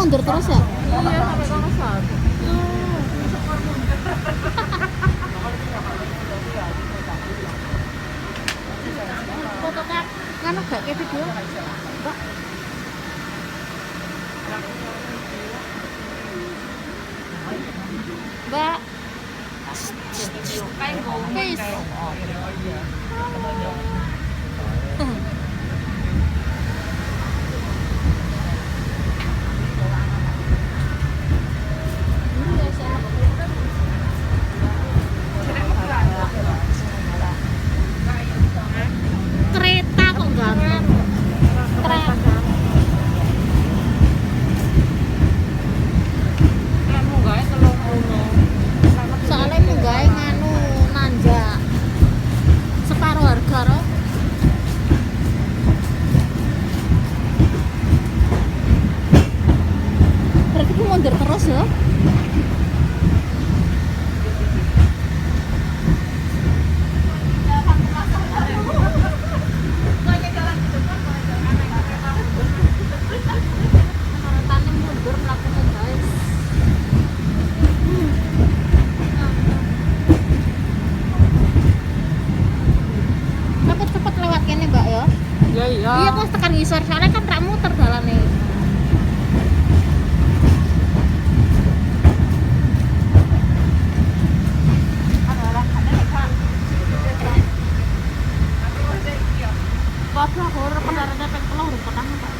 mundur terus ya? Iya, sampai kono satu. Fotonya kan gak kayak video. Mbak. Mbak. Please. Kereta kok ganteng. Kereta. Soalnya munggahnya nganu nanjak separuh harga loh. Berarti aku mundur terus ya? Tani mundur melakukan guys. Cepet-cepet lewat kene mbak ya. Iya, iya. Iya kok tekan ngisor soalnya kan rak muter dalane. Waduh, aku ora pernah ada peng telur ora pernah mbak.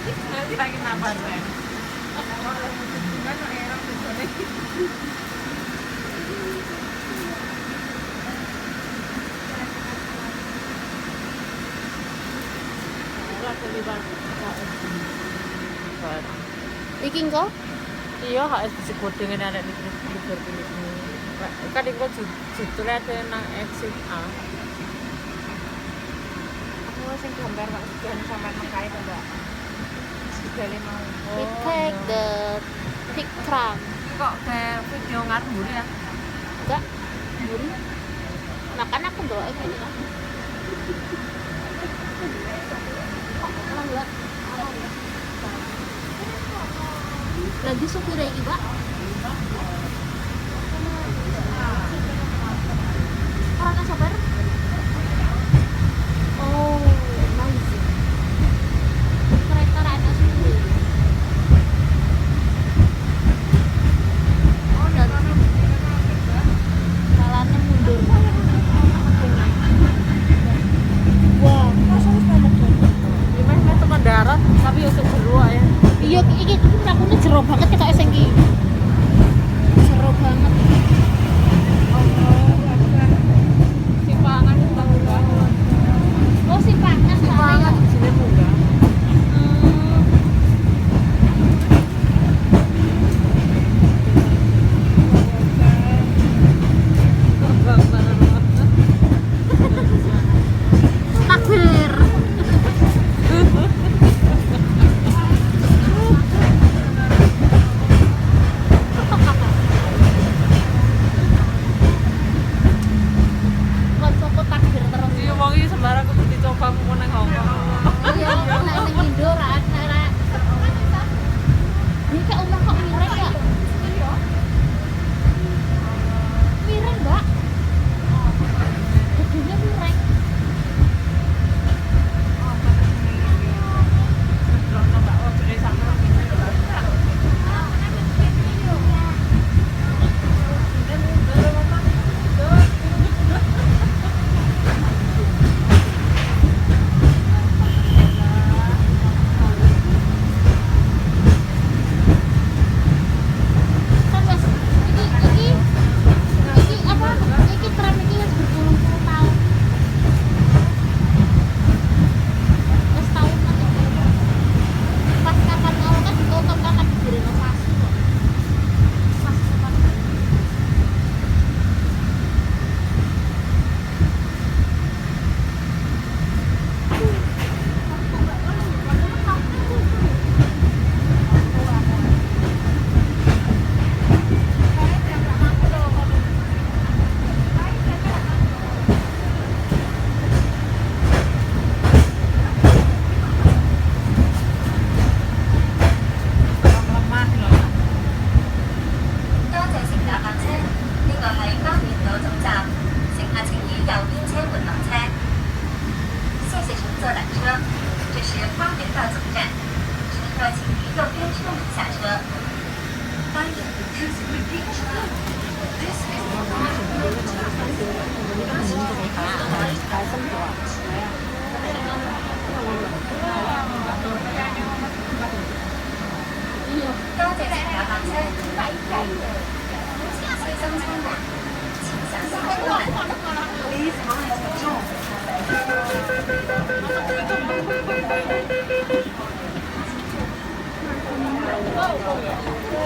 Nanti lagi nambah saya. Iki engko Iya, harus disebut dengan ada di libur ini. Kan itu judulnya ada nang exit A. Aku sing gambar Pak Sugihan sampai mengkait Mbak. Segale mau. we take the big tram. Kok kayak video ngarep mburi ya? Enggak. Mburi. Makan aku bawa ini kan. Lagi supir iki, Pak. Orang sopir. Oh, nice. Kereta ada supir. Oh, dan jalannya mundur. Wah, masa wis ngomong gitu? Gimana tekan darat tapi yo sing jero ya. Iya, iki mlakune jero banget ketok sing iki. Kaisem 좋아.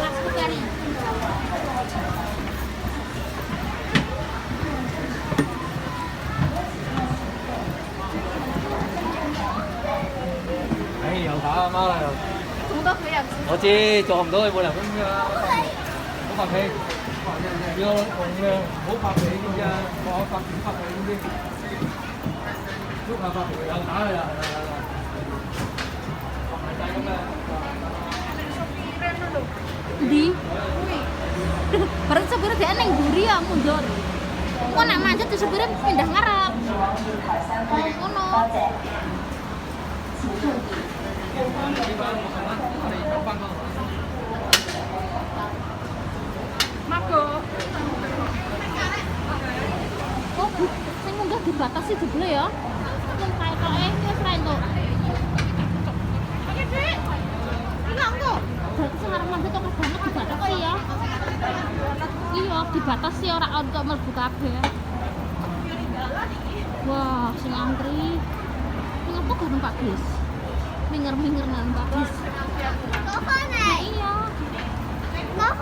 Aku cari. Đấy, giờ thả má rồi. Chúng ta phải làm 어찌 조금 더 해보려고 có cà phê vô còn bố cà phê đi ra có cà phê đi lúc cà phê ở thả rồi di. Baru supirnya dia neng duri ya mundur. Kok nak manjat tuh supirnya pindah ngarep. Ngono. Mako. Kok sing munggah dibatasi jebule ya? Wong kae tok wis ra entuk. Oke, Dik. Enggak. Berarti sing arep manjat kok banget dibatas kok iya. Iya, dibatasi ora untuk mlebu kabeh. Wah, sing antri. Sing apa gak numpak bis? Minger-minger nang numpak bis. Kok iya. Kok